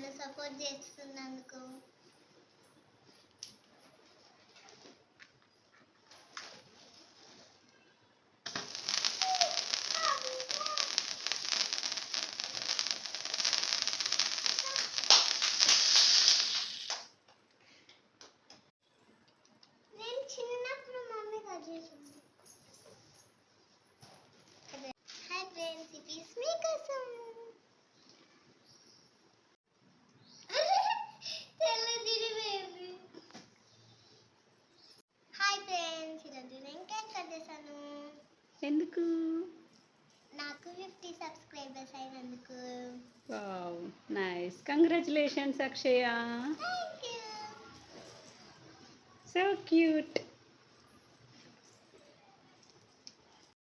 నన్ను సపోర్ట్ చేస్తున్నందుకు. నేను చిన్నప్పుడు మమ్మీ కట్ చేసింది. హాయ్ ఫ్రెండ్స్, ఇట్ ఈస్ మీ కోసం. హాయ్ ఫ్రెండ్స్, ఈరోజు నేను కేక్ కట్ చేశాను. ఎందుకు? నాకు 50 సబ్స్క్రైబర్స్ అయినందుకు. Wow, nice. Congratulations Akshaya. Thank you. So cute.